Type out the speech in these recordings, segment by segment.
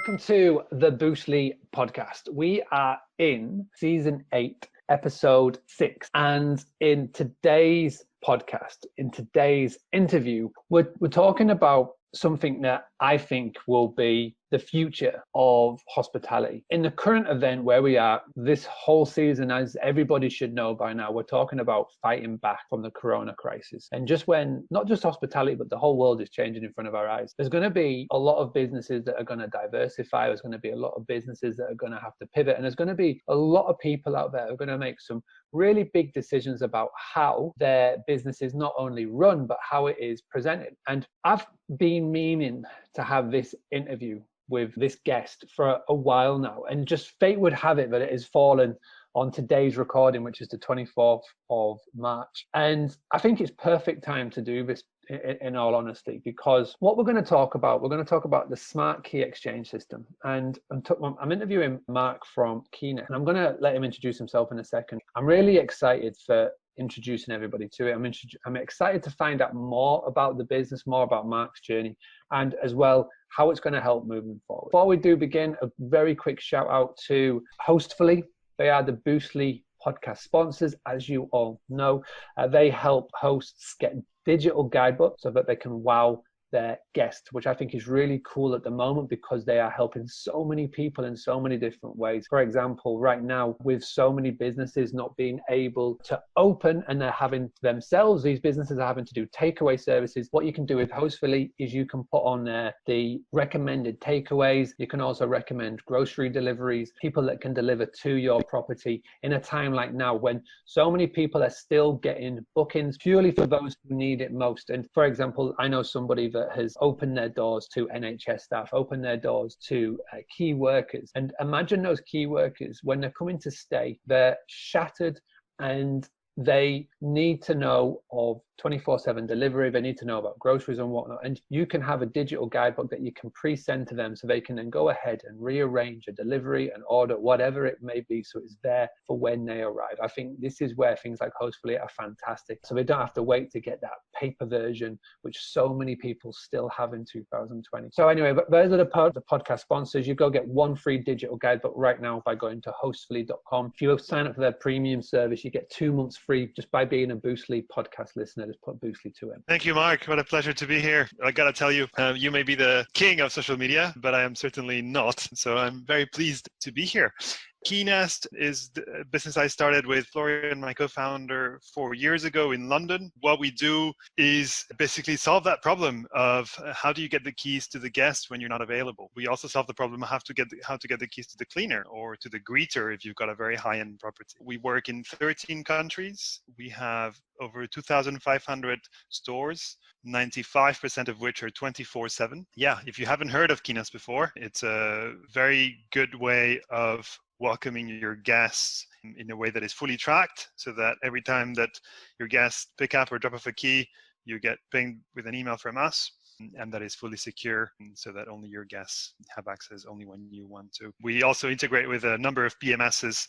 Welcome to the Boostly podcast. We are in season 8, episode 6. And in today's podcast, in today's interview, we're talking about something that I think will be the future of hospitality. In the current event where we are this whole season, as everybody should know by now, we're talking about fighting back from the corona crisis. And just when, not just hospitality, but the whole world is changing in front of our eyes, there's going to be a lot of businesses that are going to diversify. There's going to be a lot of businesses that are going to have to pivot. And there's going to be a lot of people out there who are going to make some really big decisions about how their business is not only run, but how it is presented. And I've been meaning to have this interview with this guest for a while now, and just fate would have it that it has fallen on today's recording, which is the 24th of March. And I think it's perfect time to do this, in all honesty, because what we're going to talk about the smart key exchange system. And I'm interviewing Marc from Keynest, and I'm going to let him introduce himself in a second. I'm really excited for introducing everybody to it. I'm excited to find out more about the business, more about Marc's journey, and as well how it's going to help moving forward. Before we do begin, a very quick shout out to Hostfully. They are the Boostly podcast sponsors, as you all know. They help hosts get digital guidebooks so that they can wow their guests, which I think is really cool at the moment because they are helping so many people in so many different ways. For example, right now, with so many businesses not being able to open and they're having themselves, these businesses are having to do takeaway services. What you can do with Hostfully is you can put on there the recommended takeaways. You can also recommend grocery deliveries, people that can deliver to your property in a time like now when so many people are still getting bookings purely for those who need it most. And for example, I know somebody that has opened their doors to NHS staff, opened their doors to key workers. And imagine those key workers, when they're coming to stay, they're shattered and they need to know of 24/7 delivery. They need to know about groceries and whatnot. And you can have a digital guidebook that you can pre-send to them so they can then go ahead and rearrange a delivery, an order, whatever it may be, so it's there for when they arrive. I think this is where things like Hostfully are fantastic. So they don't have to wait to get that paper version, which so many people still have in 2020. So anyway, those are the podcast sponsors. You go get one free digital guidebook right now by going to hostfully.com. If you sign up for their premium service, you get 2 months free just by being a Boostly podcast listener. Just put Boostly to it. Thank you, Mark. What a pleasure to be here. I gotta tell you, you may be the king of social media, but I am certainly not. So I'm very pleased to be here. Keynest is the business I started with Florian, my co-founder, 4 years ago in London. What we do is basically solve that problem of how do you get the keys to the guest when you're not available. We also solve the problem of how to get the keys to the cleaner or to the greeter if you've got a very high-end property. We work in 13 countries. We have over 2,500 stores, 95% of which are 24/7. Yeah, if you haven't heard of Keynest before, it's a very good way of welcoming your guests in a way that is fully tracked, so that every time that your guests pick up or drop off a key, you get pinged with an email from us, and that is fully secure so that only your guests have access only when you want to. We also integrate with a number of PMSs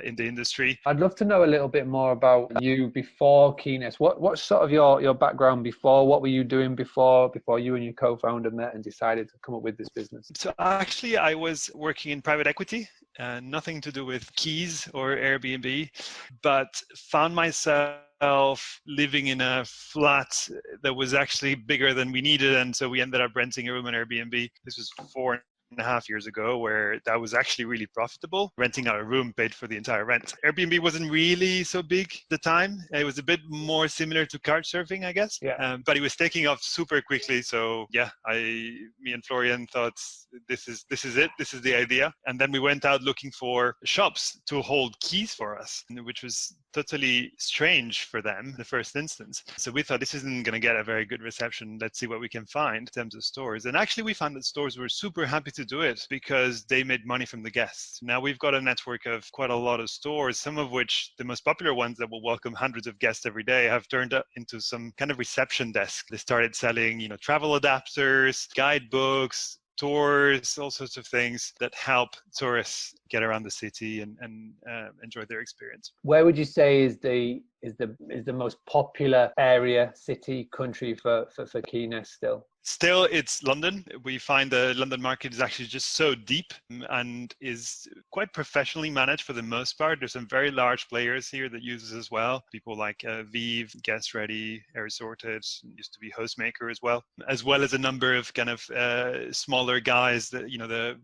in the industry. I'd love to know a little bit more about you before Keynest. What's sort of your background before? What were you doing before you and your co-founder met and decided to come up with this business? So actually, I was working in private equity, nothing to do with keys or Airbnb, but found myself living in a flat that was actually bigger than we needed, and so we ended up renting a room on Airbnb. This was 4.5 years ago, where that was actually really profitable. Renting out a room paid for the entire rent. Airbnb wasn't really so big at the time. It was a bit more similar to couchsurfing, I guess. Yeah. But it was taking off super quickly. So yeah, me and Florian thought this is it. This is the idea. And then we went out looking for shops to hold keys for us, which was totally strange for them in the first instance. So we thought this isn't going to get a very good reception. Let's see what we can find in terms of stores. And actually we found that stores were super happy to do it because they made money from the guests. Now we've got a network of quite a lot of stores, some of which the most popular ones that will welcome hundreds of guests every day have turned up into some kind of reception desk. They started selling, travel adapters, guidebooks, tours, all sorts of things that help tourists get around the city and enjoy their experience. Where would you say is the the most popular area, city, country for Keynest still? Still, it's London. We find the London market is actually just so deep and is quite professionally managed for the most part. There's some very large players here that use it as well. People like Vive, Guest Ready, Air Sorted, used to be Hostmaker as well as a number of kind of smaller guys that,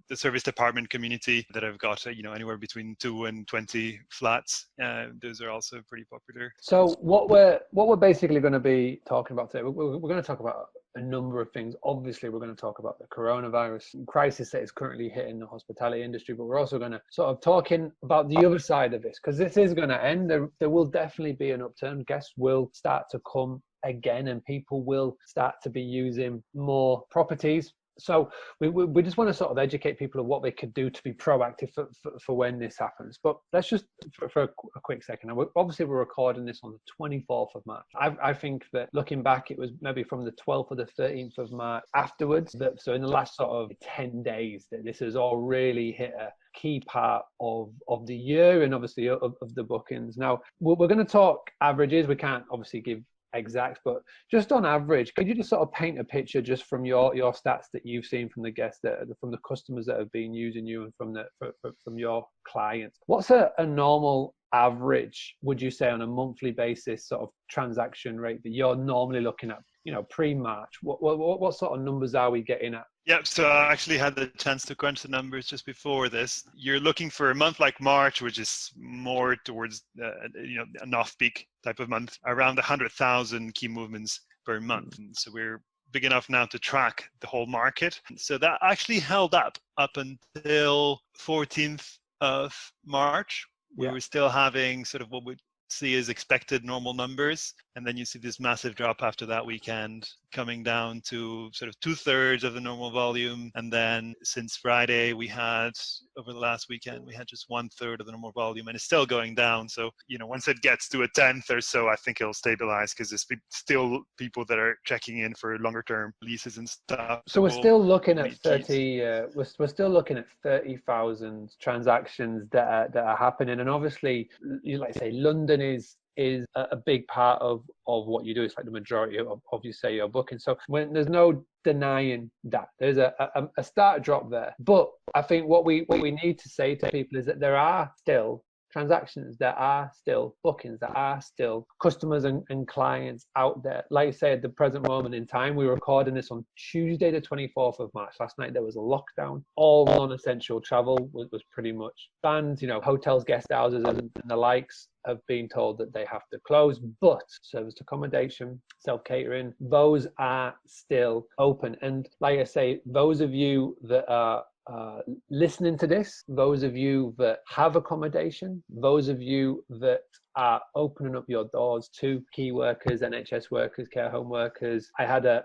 the service department community that have got, anywhere between 2 and 20 flats. Those are also pretty popular. So what we're basically going to be talking about today, we're going to talk about a number of things. Obviously, we're going to talk about the coronavirus crisis that is currently hitting the hospitality industry, but we're also going to sort of talking about the other side of this, because this is going to end. There will definitely be an upturn. Guests will start to come again, and people will start to be using more properties. So we just want to sort of educate people of what they could do to be proactive for when this happens. But let's just, for a quick second, and we're recording this on the 24th of March. I think that looking back, it was maybe from the 12th or the 13th of March afterwards. So in the last sort of 10 days, that this has all really hit a key part of the year and obviously of the bookings. Now, we're going to talk averages. We can't obviously give exact, but just on average, could you just sort of paint a picture just from your stats that you've seen from the guests, from the customers that have been using you, and from your clients? What's a normal average, would you say, on a monthly basis sort of transaction rate that you're normally looking at, pre-March? What sort of numbers are we getting at? Yep, so I actually had the chance to crunch the numbers just before this. You're looking for a month like March, which is more towards an off-peak type of month, around 100,000 key movements per month. And so we're big enough now to track the whole market. So that actually held up until 14th of March. We were still having sort of what we see as expected normal numbers, and then you see this massive drop after that weekend, coming down to sort of 2/3 of the normal volume. And then since Friday, over the last weekend, we had just 1/3 of the normal volume, and it's still going down. So, once it gets to 1/10 or so, I think it'll stabilize, because there's still people that are checking in for longer term leases and stuff. So we're still looking at 30. We're still looking at 30,000 transactions that are happening, and obviously, like I say, London is a big part of what you do. It's like the majority of you say your booking. So when there's no denying that there's a start drop there, but I think what we need to say to people is that there are still transactions, there are still bookings, there are still customers and clients out there. Like I say, at the present moment in time, we're recording this on Tuesday the 24th of March. Last night there was a lockdown. All non-essential travel was pretty much banned. Hotels, guest houses and the likes have been told that they have to close, but service accommodation, self-catering, those are still open. And like I say, those of you that are listening to this, those of you that have accommodation, those of you that are opening up your doors to key workers, NHS workers, care home workers. I had a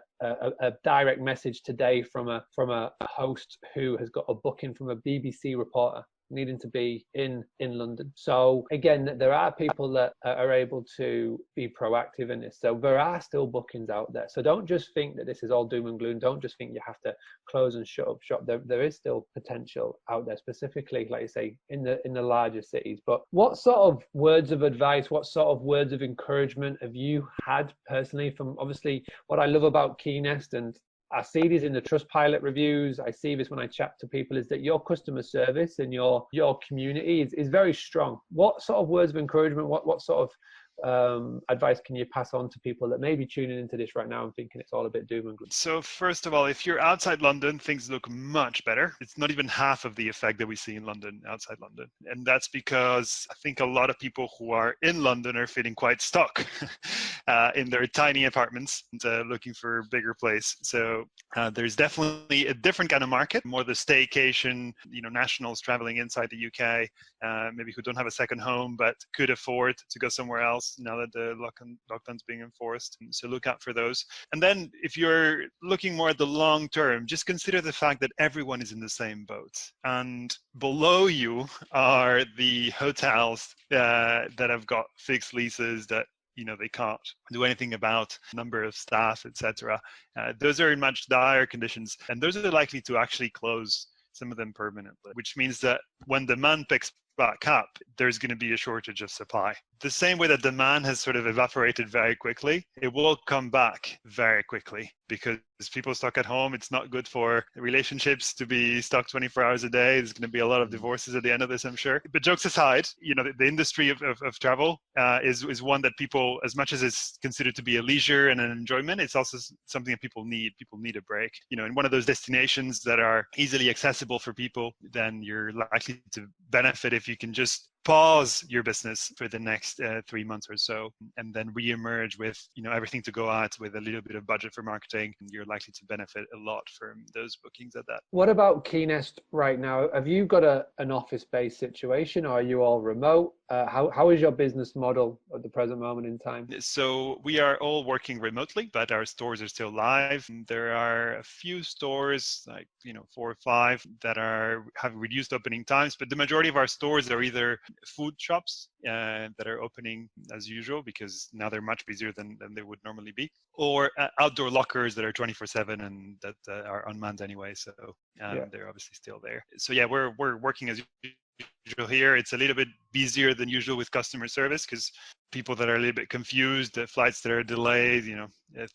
direct message today from a host who has got a booking from a BBC reporter needing to be in London. So again, there are people that are able to be proactive in this. So there are still bookings out there. So don't just think that this is all doom and gloom. Don't just think you have to close and shut up shop. There is still potential out there, specifically, like I say, in the larger cities. But what sort of words of advice, what sort of words of encouragement have you had personally from, obviously, what I love about Keynest, and I see these in the Trustpilot reviews, I see this when I chat to people, is that your customer service and your community is very strong. What sort of words of encouragement, what sort of advice can you pass on to people that may be tuning into this right now and thinking it's all a bit doom and gloom? So first of all, if you're outside London, things look much better. It's not even half of the effect that we see in London, outside London. And that's because I think a lot of people who are in London are feeling quite stuck in their tiny apartments and looking for a bigger place. So there's definitely a different kind of market, more the staycation, nationals traveling inside the UK, maybe who don't have a second home but could afford to go somewhere else now that the lockdown's being enforced. So look out for those. And then if you're looking more at the long term, just consider the fact that everyone is in the same boat. And below you are the hotels that have got fixed leases that they can't do anything about, number of staff, etc. Those are in much dire conditions, and those are likely to actually close, some of them permanently, which means that when demand picks back up, there's going to be a shortage of supply. The same way that demand has sort of evaporated very quickly, it will come back very quickly because people stuck at home. It's not good for relationships to be stuck 24 hours a day. There's going to be a lot of divorces at the end of this, I'm sure. But jokes aside, the industry of travel is one that people, as much as it's considered to be a leisure and an enjoyment, it's also something that people need. People need a break. In one of those destinations that are easily accessible for people, then you're likely to benefit if you can just pause your business for the next 3 months or so, and then re-emerge with everything to go at with a little bit of budget for marketing. You're likely to benefit a lot from those bookings at that. What about Keynest right now? Have you got an office-based situation, or are you all remote? How is your business model at the present moment in time? So we are all working remotely, but our stores are still live. There are a few stores, like 4 or 5, that have reduced opening times, but the majority of our stores are either food shops that are opening as usual because now they're much busier than they would normally be, or outdoor lockers that are 24/7 and that are unmanned anyway. So they're obviously still there. So yeah, we're working as usual here. It's a little bit busier than usual with customer service because people that are a little bit confused, the flights that are delayed,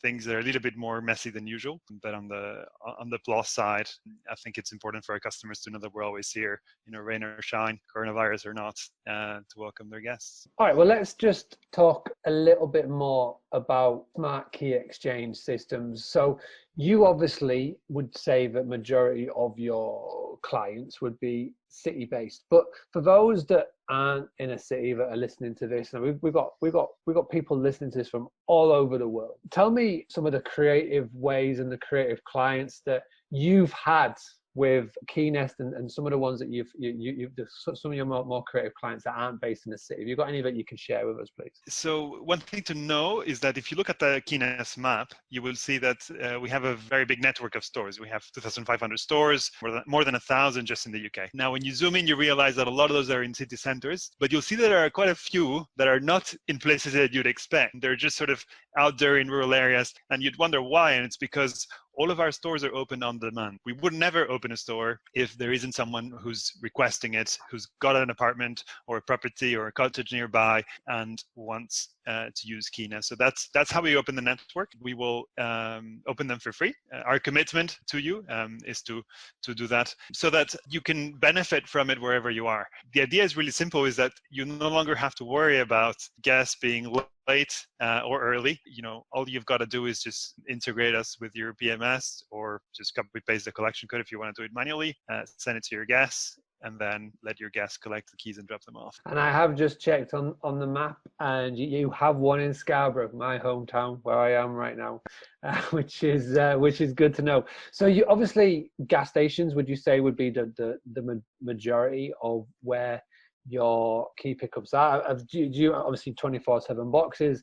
things that are a little bit more messy than usual. But on the plus side, I think it's important for our customers to know that we're always here, rain or shine, coronavirus or not, to welcome their guests. All right, well, let's just talk a little bit more about smart key exchange systems. So you obviously would say that majority of your clients would be city-based, but for those that aren't in a city that are listening to this, and we've got people listening to this from all over the world. Tell me some of the creative ways and the creative clients that you've had with Keynest and some of the ones that some of your more creative clients that aren't based in the city. Have you got any that you can share with us, please? So one thing to know is that if you look at the Keynest map, you will see that we have a very big network of stores. We have 2,500 stores, more than 1,000 just in the UK. Now, when you zoom in, you realize that a lot of those are in city centers, but you'll see that there are quite a few that are not in places that you'd expect. They're just sort of out there in rural areas, and you'd wonder why, and it's because all of our stores are open on demand. We would never open a store if there isn't someone who's requesting it, who's got an apartment or a property or a cottage nearby and wants to use Keynest. So that's how we open the network. We will open them for free. Our commitment to you is to do that so that you can benefit from it wherever you are. The idea is really simple, is that you no longer have to worry about guests being late or early. All you've got to do is just integrate us with your PMS, or just copy paste the collection code if you want to do it manually, send it to your guests, and then let your guests collect the keys and drop them off. And I have just checked on the map, and you have one in Scarborough, my hometown, where I am right now, which is good to know. So you obviously, gas stations, would you say, would be the majority of where your key pickups are? Do you obviously 24/7 boxes?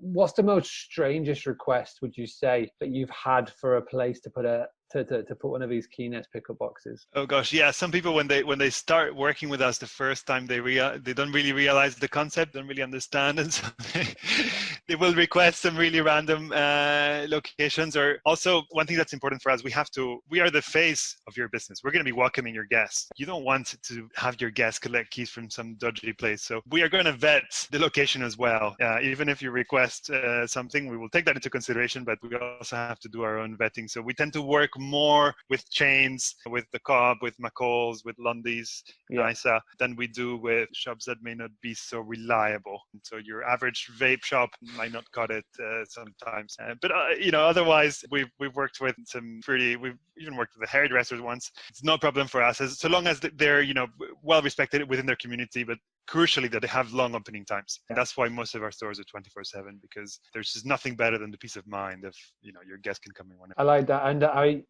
What's the most strangest request, would you say, that you've had for a place to put to put one of these Keynest pickup boxes? Oh gosh, yeah. Some people, when they start working with us the first time, they don't really realize the concept, don't really understand, and so they will request some really random locations. Or also, one thing that's important for us, we are the face of your business. We're going to be welcoming your guests. You don't want to have your guests collect keys from some dodgy place. So we are going to vet the location as well. Even if you request something, we will take that into consideration, but we also have to do our own vetting. So we tend to work more with chains, with the Co-op, with McCall's, with Lundy's, Nisa, than we do with shops that may not be so reliable. So your average vape shop might not cut it sometimes. But otherwise, we've worked with we've even worked with the hairdressers once. It's no problem for us, so long as they're well respected within their community, but crucially that they have long opening times. And that's why most of our stores are 24/7, because there's just nothing better than the peace of mind of your guests can come in whenever. I like that. And I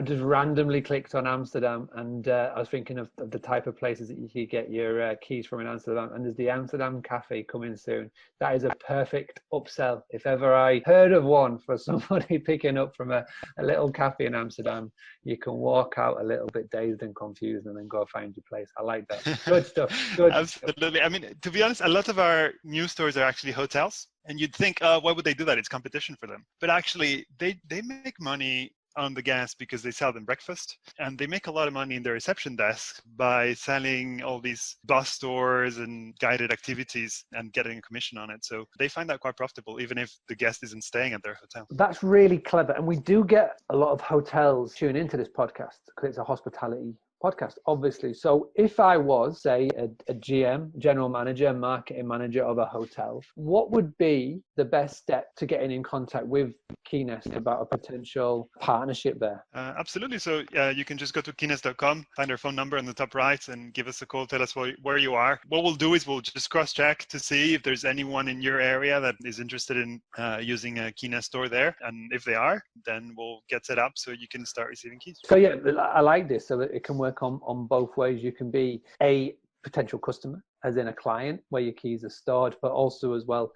just randomly clicked on Amsterdam, and I was thinking of the type of places that you could get your keys from in Amsterdam, and there's the Amsterdam Cafe coming soon. That is a perfect upsell if ever I heard of one, for somebody picking up from a little cafe in Amsterdam. You can walk out a little bit dazed and confused and then go find your place. I like that. Good stuff. Good. Absolutely. I mean, to be honest, a lot of our new stores are actually hotels. And you'd think, why would they do that? It's competition for them. But actually, they make money on the guests because they sell them breakfast, and they make a lot of money in their reception desk by selling all these bus tours and guided activities and getting a commission on it. So they find that quite profitable, even if the guest isn't staying at their hotel. That's really clever. And we do get a lot of hotels tune into this podcast because it's a hospitality podcast, obviously. So if I was, say, a GM, general manager, marketing manager of a hotel, what would be the best step to getting in contact with Keynest about a potential partnership there? Absolutely. So you can just go to keynest.com, find our phone number on the top right, and give us a call. Tell us where you are. What we'll do is we'll just cross-check to see if there's anyone in your area that is interested in using a Keynest store there. And if they are, then we'll get set up so you can start receiving keys. So yeah, I like this, so that it can work on both ways. You can be a potential customer, as in a client where your keys are stored, but also as well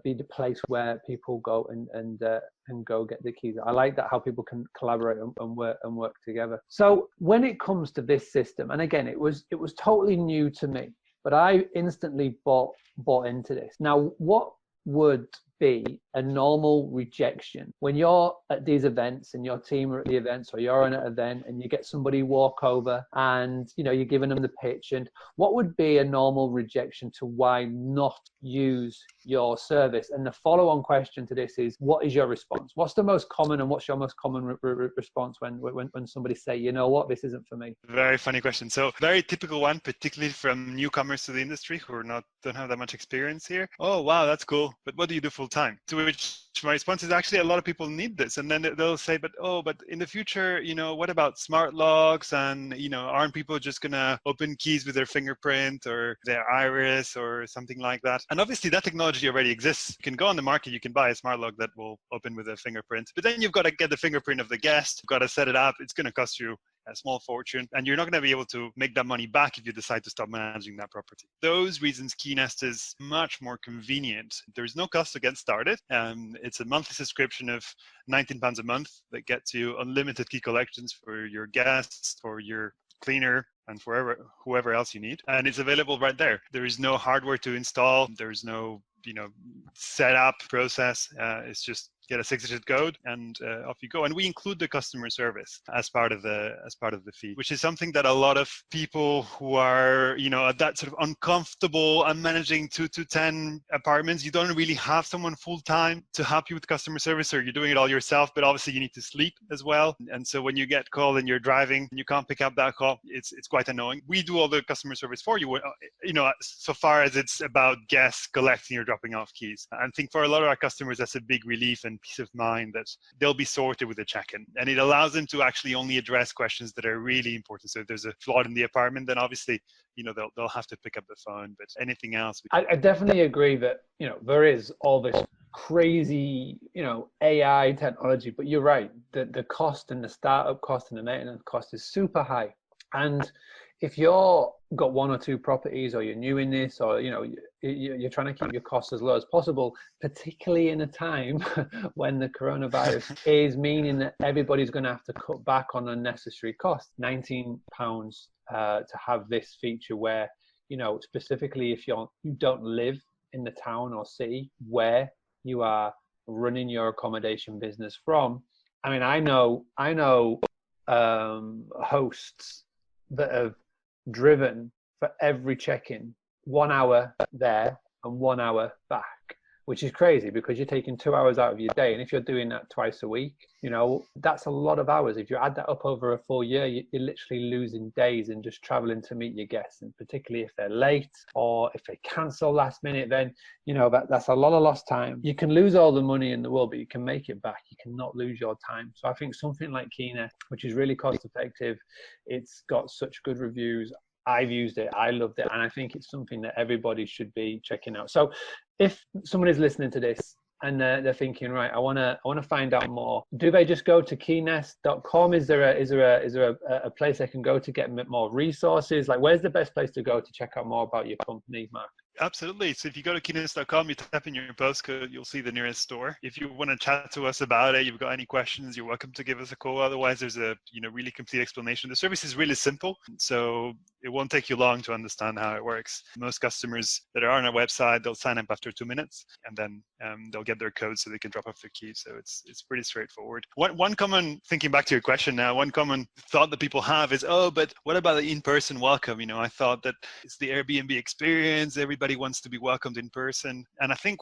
be the place where people go and go get the keys. I like that, how people can collaborate and work together. So when it comes to this system, and again, it was totally new to me, but I instantly bought into this. Now, what would be a normal rejection when you're at these events and your team are at the events, or you're on an event and you get somebody walk over and you're giving them the pitch? And what would be a normal rejection to why not use your service? And the follow-on question to this is, what is your response? What's the most common, and what's your most common response when somebody say, you know what, this isn't for me? Very funny question. So very typical one, particularly from newcomers to the industry who don't have that much experience here. Oh, wow, that's cool. But what do you do full time? To which my response is, actually, a lot of people need this. And then they'll say, but in the future, what about smart locks? And, aren't people just going to open keys with their fingerprint or their iris or something like that? And obviously that technology already exists. You can go on the market, you can buy a smart lock that will open with a fingerprint, but then you've got to get the fingerprint of the guest. You've got to set it up. It's going to cost you a small fortune, and you're not going to be able to make that money back if you decide to stop managing that property. Those reasons, Keynest is much more convenient. There's no cost to get started. It's a monthly subscription of £19 a month that gets you unlimited key collections for your guests, for your cleaner, and for whoever else you need. And it's available right there. There is no hardware to install. There's no setup process. It's just get a 6-digit code and off you go. And we include the customer service as part of the fee, which is something that a lot of people who are at that sort of uncomfortable, I'm managing 2 to 10 apartments, you don't really have someone full time to help you with customer service, or you're doing it all yourself, but obviously you need to sleep as well. And so when you get called and you're driving and you can't pick up that call, it's quite annoying. We do all the customer service for you, so far as it's about guests collecting or dropping off keys. I think for a lot of our customers, that's a big relief and peace of mind that they'll be sorted with a check-in, and it allows them to actually only address questions that are really important. So if there's a flood in the apartment, then obviously they'll have to pick up the phone, but anything else, I definitely agree that there is all this crazy AI technology, but you're right, the cost and the startup cost and the maintenance cost is super high. And if you're got 1 or 2 properties, or you're new in this, or you're trying to keep your costs as low as possible, particularly in a time when the coronavirus is meaning that everybody's going to have to cut back on unnecessary costs. £19 to have this feature where specifically if you don't live in the town or city where you are running your accommodation business from. I mean, I know hosts that have driven for every check-in 1 hour there and 1 hour back, which is crazy because you're taking 2 hours out of your day. And if you're doing that twice a week, that's a lot of hours. If you add that up over a full year, you're literally losing days in just traveling to meet your guests. And particularly if they're late or if they cancel last minute, then, that's a lot of lost time. You can lose all the money in the world, but you can make it back. You cannot lose your time. So I think something like Keynest, which is really cost effective, it's got such good reviews. I've used it, I loved it, and I think it's something that everybody should be checking out. So if someone is listening to this and they're thinking, right, I want to find out more, do they just go to keynest.com? Is there a place they can go to get more resources? Like, where's the best place to go to check out more about your company, Marc? Absolutely. So if you go to Keynest.com, you type in your postcode, you'll see the nearest store. If you want to chat to us about it, you've got any questions, you're welcome to give us a call. Otherwise, there's a really complete explanation. The service is really simple, so it won't take you long to understand how it works. Most customers that are on our website, they'll sign up after 2 minutes, and then they'll get their code so they can drop off their keys. So it's pretty straightforward. One common, thinking back to your question now, one common thought that people have is, oh, but what about the in-person welcome? I thought that it's the Airbnb experience. Everybody wants to be welcomed in person. And I think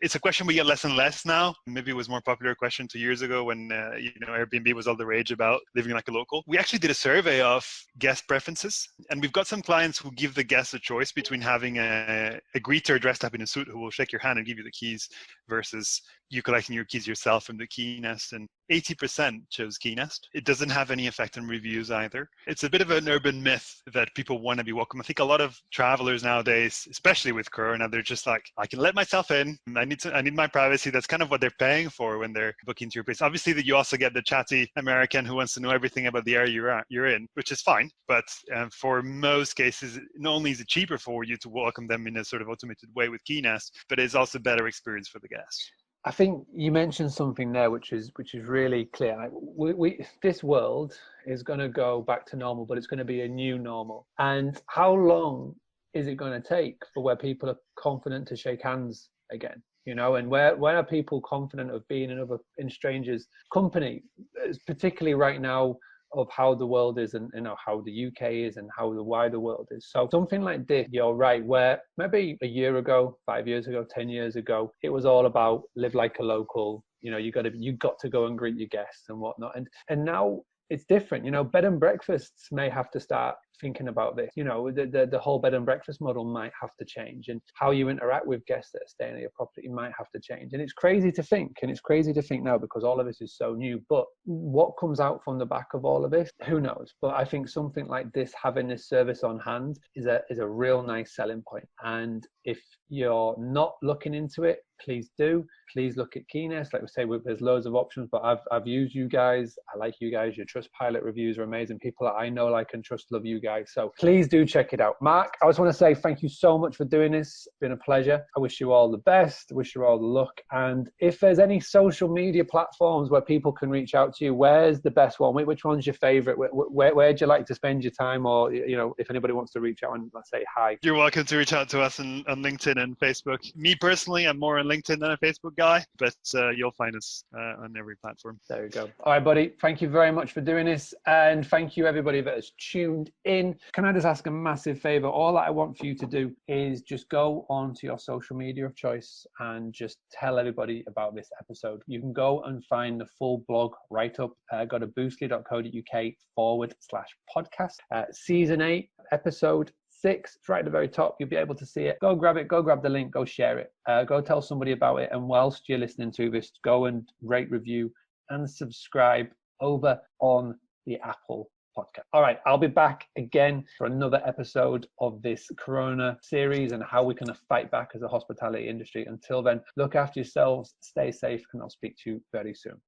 it's a question we get less and less now. Maybe it was a more popular question 2 years ago when, Airbnb was all the rage about living like a local. We actually did a survey of guest preferences. And we've got some clients who give the guests a choice between having a greeter dressed up in a suit who will shake your hand and give you the keys versus you collecting your keys yourself from the Keynest, and 80% chose Keynest. It doesn't have any effect on reviews either. It's a bit of an urban myth that people want to be welcome. I think a lot of travelers nowadays, especially with Corona, they're just like, I can let myself in. I need my privacy. That's kind of what they're paying for when they're booking to your place. Obviously, that you also get the chatty American who wants to know everything about the area you're in, which is fine. But for most cases, not only is it cheaper for you to welcome them in a sort of automated way with Keynest, but it's also a better experience for the guests. I think you mentioned something there which is really clear. Like this world is going to go back to normal, but it's going to be a new normal. And how long is it going to take for where people are confident to shake hands again? And where are people confident of being in strangers' company, particularly right now, of how the world is and how the UK is and how the wider world is. So something like this, you're right, where maybe a year ago, 5 years ago, 10 years ago, it was all about live like a local, you got to go and greet your guests and whatnot. And now it's different. Bed and breakfasts may have to start thinking about this. The whole bed and breakfast model might have to change, and how you interact with guests that are staying at your property might have to change. And it's crazy to think now because all of this is so new. But what comes out from the back of all of this, who knows? But I think something like this, having this service on hand, is a real nice selling point. And if you're not looking into it, please do. Please look at Keynest. Like we say, there's loads of options, but I've used you guys. I like you guys. Your Trustpilot reviews are amazing. People that I know, like, and trust, love you guys. So please do check it out. Marc, I just want to say thank you so much for doing this. It's been a pleasure. I wish you all the best. I wish you all the luck. And if there's any social media platforms where people can reach out to you, where's the best one? Which one's your favorite? Where'd you like to spend your time? Or, if anybody wants to reach out and let's say hi. You're welcome to reach out to us on LinkedIn and Facebook. Me personally, I'm more on LinkedIn than a Facebook guy, but you'll find us on every platform. There we go. All right, buddy. Thank you very much for doing this. And thank you, everybody that has tuned in. Can I just ask a massive favor? All that I want for you to do is just go on to your social media of choice and just tell everybody about this episode. You can go and find the full blog write-up. Go to boostly.co.uk/podcast. Season 8, episode 6, it's right at the very top. You'll be able to see it. Go grab it. Go grab the link. Go share it. Go tell somebody about it. And whilst you're listening to this, go and rate, review, and subscribe over on the Apple podcast. All right, I'll be back again for another episode of this Corona series and how we're going to fight back as a hospitality industry. Until then, look after yourselves, stay safe, and I'll speak to you very soon.